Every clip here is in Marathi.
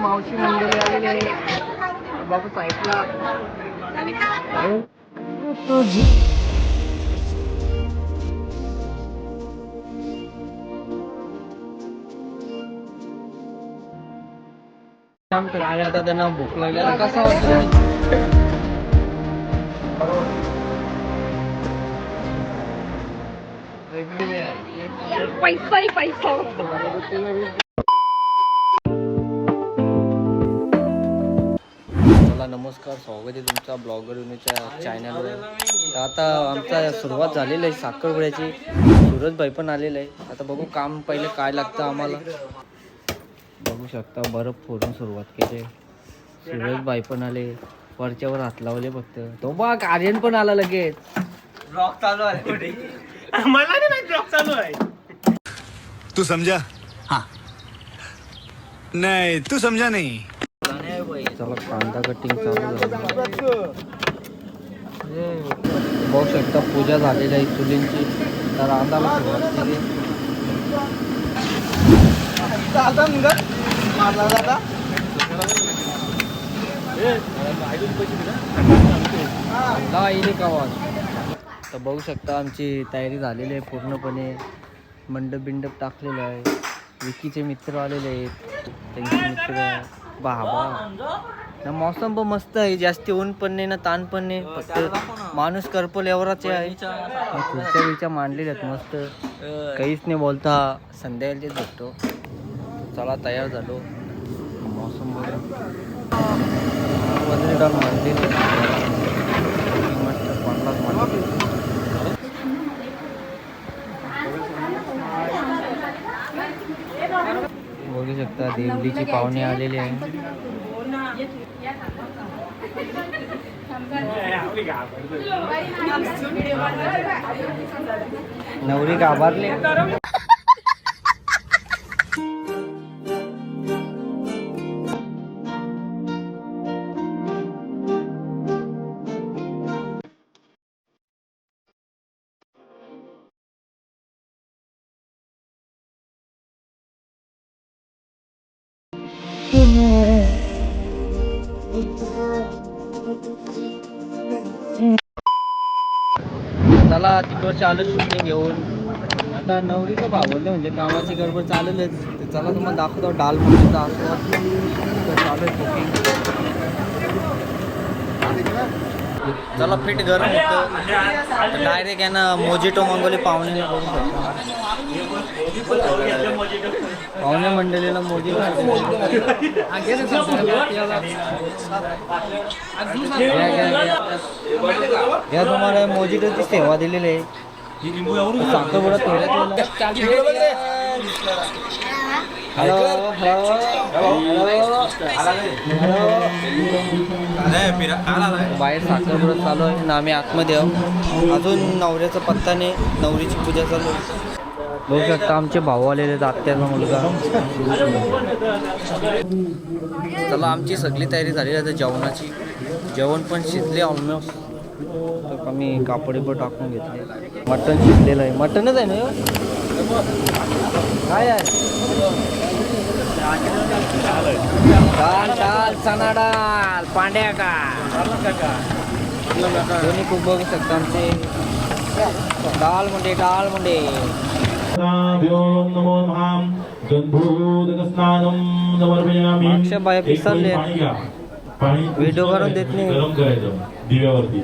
मावशी मंडळी आलेली आहे. बाबा साईडला तुझी आता त्यांना भूक लागली. आता कसा वाटतो पैसा पैसा. चला नमस्कार, स्वागत आहे तुमचा ब्लॉगर युनिच्या चॅनलवर. तर आता आमचा सुरुवात झालेली आहे साखरपुड्याची. सूरजभाई पण आलेलं आहे. आता बघू काम पहिले काय लागतं आम्हाला. बघू शकता बर्फ फोडून सुरुवात केली. सूरजभाई पण आले, वरच्यावर हात लावले फक्त. तो बघ आर्यन पण आला लगेच. ब्लॉग चालू आहे. मला नाही ब्लॉग चालू आहे. तू समझा? हाँ. नहीं तू समझा नहीं. चला कांदा कटिंग चालू झालं. बघू शकता पूजा झालेली आहे चुलींची. तर रांधाला सुरुवात केली. तर बघू शकता आमची तयारी झालेली आहे पूर्णपणे. मंडप बिंडप टाकलेलं आहे. विकीचे मित्र आलेले आहेत, त्यांचे मित्र बाबा. मौसम पण मस्त आहे. जास्त ऊन पण नाही ना ताण पण नाही. फक्त माणूस करपल एवढाच आहे. खुर्च्या बिर्च्या मांडलेल्या आहेत मस्त. काहीच नाही बोलता. संध्याकाळचेच भेटतो. चला तयार झालो. मौसम बघा वजनी डाल मांडलेली मस्त 50 मांडली. बघू शकता देवलीची पाहुणे आलेली आहे. नवरी घाबरली. चला तिकडच्या आलं शूटिंग घेऊन. आता नवरीचं भावलं म्हणजे कामाची गडबड चालेलच. तर चला तुम्हाला दाखवतो डाल मुलीचा आस्वाद. चालू आहे कुकिंग. चला पीठ गरम होतं. डायरेक्ट आहे ना मोजिटो मागवले पाहुणे. पाहुणे मंडळीला मोजिटो. या तुम्हाला मोजिटोची सेवा दिलेली आहे. साखरपुडा हॅलो बाहेर साखरपुडा चालू आहे ना. आम्ही आतमध्ये आहोत. अजून नवऱ्याचा पत्ता नाही. नवरीची पूजा चालू आहे. बघू शकता आमचे भाऊ आलेले आहेत. आत्याचा मुलगा. चला आमची सगळी तयारी झाली आहे जेवणाची. जेवण पण शिजले ऑलमोस्ट. तर आम्ही कापड टाकून घेतले. मटण शिजलेलं आहे. मटणच आहे ना काय आहे. डाल डाल चना डाल पांड्या का दोन्ही खूप बघू शकता आमचे. डाल मुंडे डाल मुंडे. बाया पिसरले. व्हिडिओ करून देत नाही. गरम करायचं दिव्यावरती.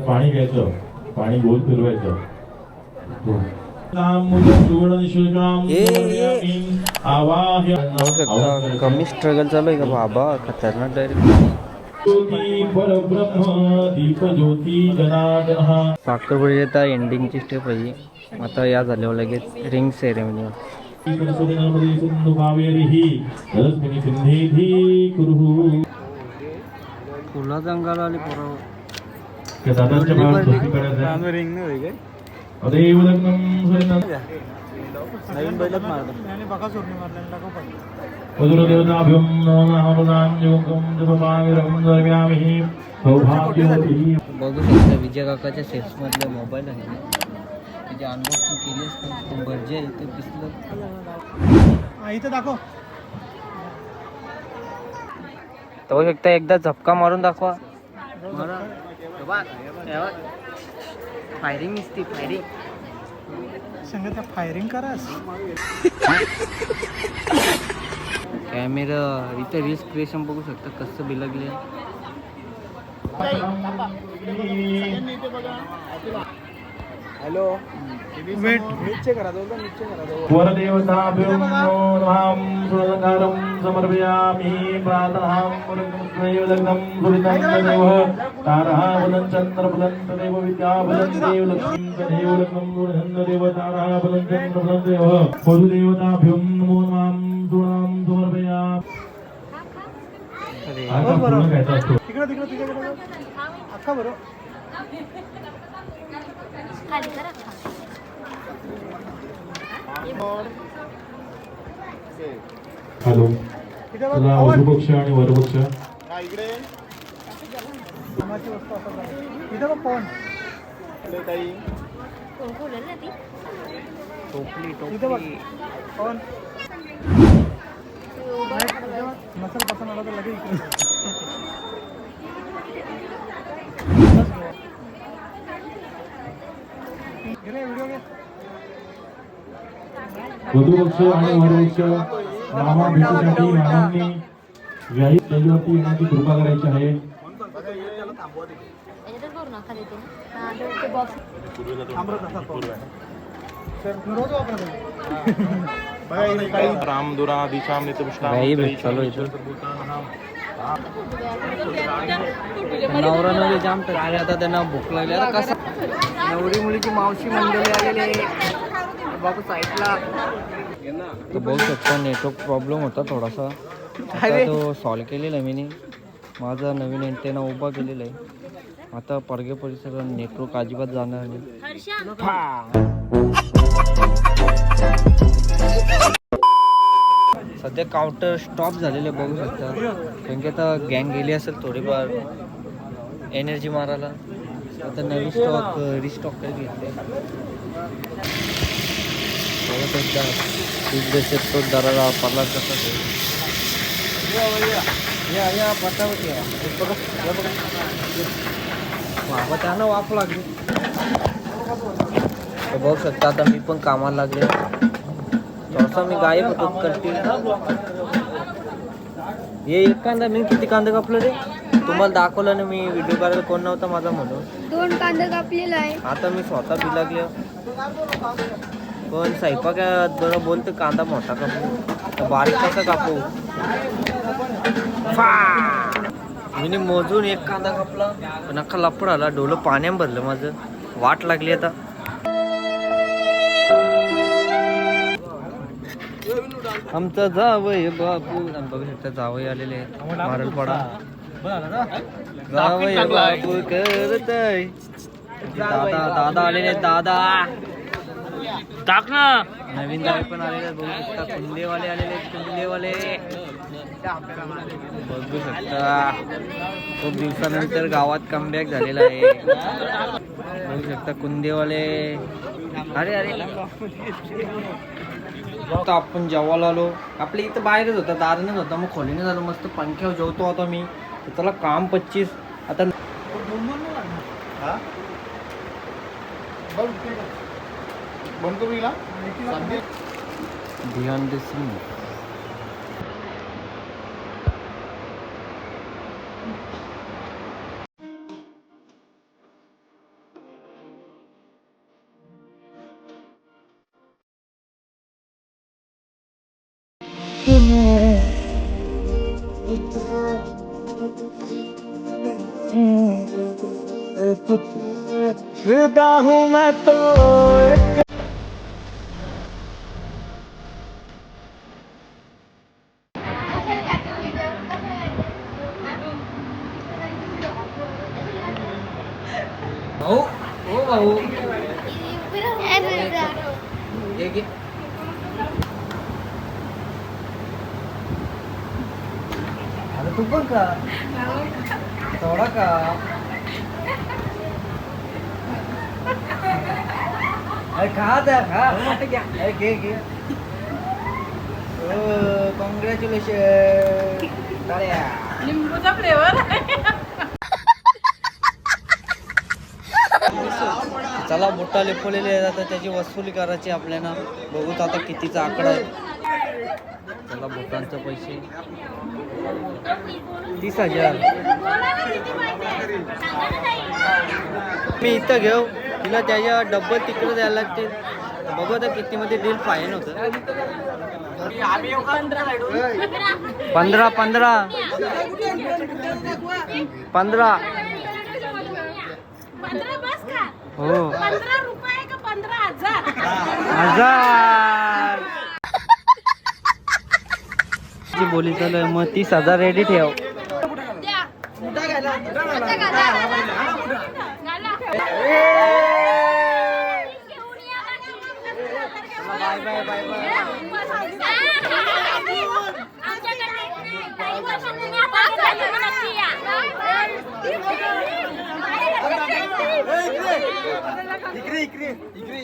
पाणी घ्यायचं. पाणी गोल फिरवायचं. कमी स्ट्रगल चालू आहे का बाबा. खतरनाक डायरेक्ट. साखरपुडी आता एंडिंगची स्टेप आहे. आता या झाल्यावर लगेच रिंग सेरेमनी. फुलाचा अंगाला आले पोरं. रिंग नाही नवीन बैलच मारतो. देवताभ्यं नमः सौभाग्यवती बघू शकता विजय काकाच्या सेल्स मधले मोबाईल आहे त्याची अनबॉक्सिंग केली असते भरजे इथे दिसलं इथं दाखव. तर बघू शकता एकदा झपका मारून दाखवा फायरिंग दिसते फायरिंग संगीता फायरिंग करास. कॅमेरा इथे रील्स क्रिएशन बघू शकता कसं बिलगले हॅलो वेट नीचे करा दो नीचे करा दो. वरदेवताभ्यो नमः सुरंगारं समर्पयामि प्रातः मुरगं लग्नं सुरितं तदेव तारः बलं चन्द्रबलं तदेव विद्याबलं देव लक्ष्मीं तदेव लग्नं सुरितं तदेव तारः बलं चन्द्रबलं देव वरदेवताभ्यो नमो नमः सुरं समर्पयामि. आता पूर्ण घ्यायचा असतो. तिकडे तिकडे तुझ्याकडे अक्का बरोबर. हॅलो तुला वधूपक्ष आणि वरपक्ष कामाची वस्तू असं झालं. इथं बघ पवन. टोपली इथं बघ टोपली पवन. नसल पसंत आला तर लगेच इकडे. गेले व्हिडिओ घे. वधूपक्ष आणि वरपक्ष मामा भेटीसाठी मामांनी व्याही स्टेजवरती येण्याची कृपा करायची आहे. रोज वापरत रामदुरा दिशाम काही भेट चालू इथं नवरा नवरी जाम टकले आता त्यांना भूक लागली आता कसं नवरी मुलीची मावशी मंडळी आलेली आहे बाबू साईडला तर बघू शकता नेटवर्क प्रॉब्लेम होता थोडासा आता तो सॉल्व केलेला आहे मी माझा नवीन एंटेना उभा केलेला आहे आता परगे परिसरात नेटवर्क अजिबात जाणार नाही. सध्या काउंटर स्टॉप झालेले बघू शकता कारण की आता गँग गेली असेल थोडीफार एनर्जी मारायला आता नवीन स्टॉक रिस्टॉक काही घेतले तो दराला पार्लर करतात बाबा त्यांना वाप लागली बघू शकता आता मी पण कामाला लागले थोडासा मी गायब होतो करतील हे एक कांदा मी किती कांदा कापलं रे तुम्हाला दाखवलं ना मी व्हिडिओ करायला कोण नव्हता माझा म्हणून 2 कांदा कापलेला आहे. आता मी स्वतः बी लागले पण स्वयंपाक जरा बोलतो कांदा मोठा कापू बारीक कसा कापू मी मोजून एक कांदा कापला पण अख्खा लपड आला डोलं पाण्यात भरलं माझं वाट लागली आता आमचा जावई बापू बघू शकता जावई आलेले आहेत मारलपाडा जावई बापू करत आहे दादा दादा आलेले आहेत दादा टाक ना नवीन जावई पण आलेले आहेत बघू शकता कुंदेवाले आलेले आहेत कुंदेवाले बघू शकता खूप दिवसानंतर गावात कमबॅक झालेला आहे बघू शकता कुंदेवाले अरे अरे आता आपण जेवायला आलो आपल्या इथं बाहेरच होता दारानेच होता मग खोलीने झालं मस्त पंख्यावर जेवतो आता मी तर त्याला काम 25 आता ध्यान देसी फिदा हूँ मैं तो भाऊ हो भाऊ अरे तू पण का थोडा का खा त्या खा घे घे कॉंग्रॅच्युलेशन लिंबूचा फ्लेवर चला मोठा लेपवलेले आहे आता त्याची वसुली करायची आपल्याला. बघूत आता कितीचा आकडा आहे. चला बोटांचे पैसे 30,000 मी इथं घेऊ तिला त्याच्या डब्बल तिकडे द्यायला लागतील. बघू आता किती मध्ये डील फाईन होतं. 15 हो 15 रुपये का 15,000 हजार ची बोली चालू आहे. मग 30,000 रेडी ठेव. Bye bye bye bye.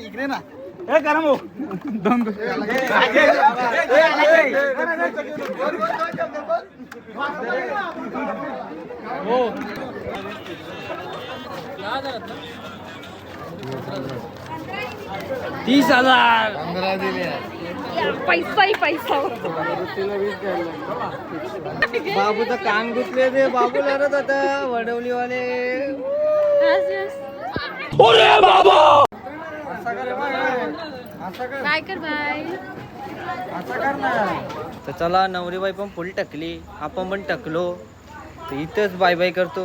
इकडे ना हे करा भाऊ हो 30,000 पैसा पैसा बाबूचं कान गुतले ते बाबू लढत होता वडवलीवाले. काय कर बाय तर चला नवरीबाई पण फुल टकली आपण पण टकलो तर इथंच बाय बाय करतो.